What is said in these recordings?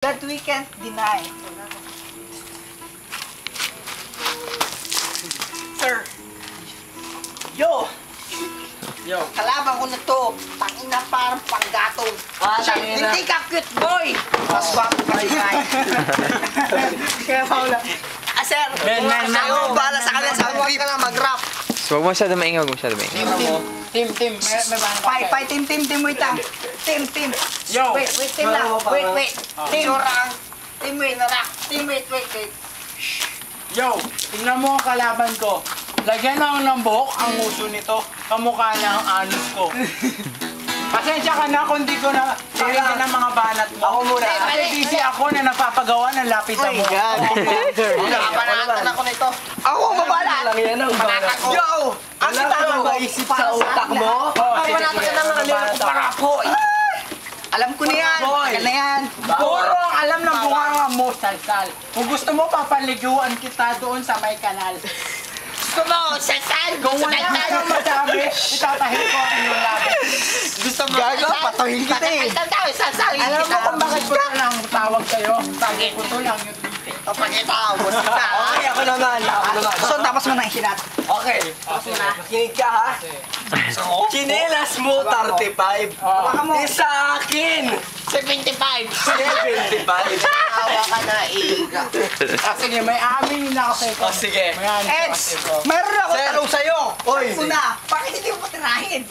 that we can't deny. Sir. Yo! Kalaban ko na to. Tangina parang panggatong. Hindi ka cute boy! Mas wapo ka rin ay. Kaya Paula. Sir! Ako bahala sa kanila. Sabi ka lang mag-rap. So, huwag mo masyado maingay, huwag mo masyado maingay. Team. Fight, team, wait lang. Team. Yo! Wait, team lang. Wait. Team. Team, wait. Yo! Tingnan mo ang kalaban ko. Lagyan lang ng buhok ang uso nito. Kamukha niya ang anus ko. Pasensya ka na kung di ko na pakinggan ng mga banat mo. Ako muna. Kasi busy ako na napapagawa ng lapitan mo. Panatan ako nito. Ako mabalat. Panatan ko. Yo! Ang sitaro. Maisip sa utak mo? Panatan ka ng mga lilo ko para po. Alam ko na yan. Tagal na yan. Puro ang alam ng bunganga mo, Salsal. Kung gusto mo, papaliguan kita doon sa may kanal. Gusto mo, sasal. Kung wala tayong masabi, itatahin ko ang iyong labi. Gusto mo, Gago, patahin kita eh. Sasal. Alam mo kung bakit ko na lang tawag sa'yo? Tagi ko to lang yung Papakita mo sila. Okay, ako naman. So, tapos mo na ikinat. Okay. Kinig ka ha? Chinelas mo, 35. Baka mo. Isa akin! 75. 75. Awa ka na, Iga. sige, may aaminin na ako sa'yo. O sige. May aaminin ako Eds, sa'yo. meron ako Sir. tanong sa'yo. Oy. Una, bakit hindi mo patirahin?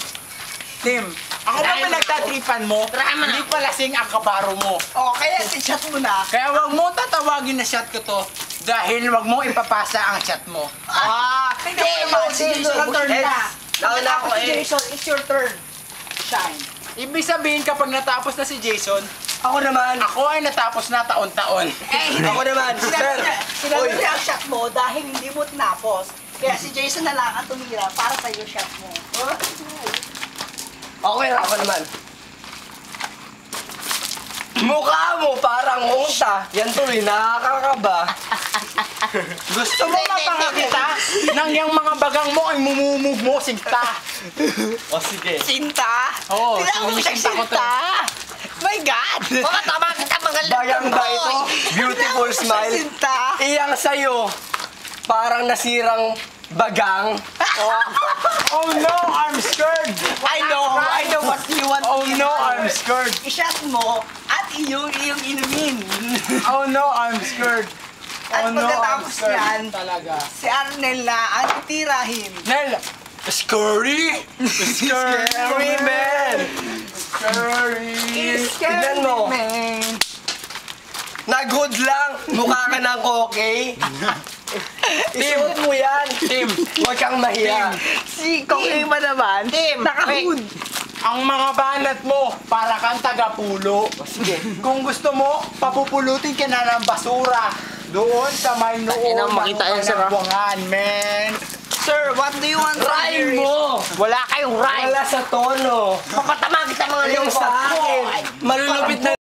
Tim, ako ba pinagtatripan mo? Hindi pa lasing ang kabaro mo. O, kaya si-chat mo na. Kaya wag mo tatawagin na shot ko to dahil wag mo ipapasa ang shot mo. Tingnan mo naman, si Jason ang turn na. Nauna ako Si eh. Jason, it's your turn. Shine. Ibig sabihin kapag natapos na si Jason, Ako naman. ako ay natapos na taon-taon. Ako naman. Sir. Sinabi niya ang shot mo dahil hindi mo tinapos. Kaya si Jason na lang ang tumira para sa iyo shot mo. Okay, ako naman. Mukha mo parang unta. Yan to eh, nakakaba. Gusto mo mapangakita nang yung mga bagang mo ay mumumog mo, sinta. O sige. Sinta? Oo, Tinawag mo siyang sinisinta ko to. Sinta? My God! Baka tama kita mga Bayang ba ito? Beautiful smile. Sinta? Iyang sa'yo, parang nasirang bagang. Oh no, I'm scared! I know what you want. Oh no, I'm scared! I-shot mo at iyong inumin. Oh no, I'm scared! At Oh no, I'm pagkatapos scared yan, talaga. si Arnel na ang titirahin. Nel! Scurry! Scurry, man! Scary! Tignan mo. Man. Nag-hood lang, mukha ka ng okay. Isuot mo yan. Tim! Huwag kang mahiya. Si Koking ba naman? Naka-hood. Ang mga banat mo, para kang taga-pulo. Sige. Kung gusto mo, papupulutin ka na ng basura. Doon sa may noon ng buwangan, man. Sir, what do you want from Rhyme here? mo! Wala kayong rhyme. Wala sa tono. Papatama kita mga Yung lingkod. sa akin, malulupit na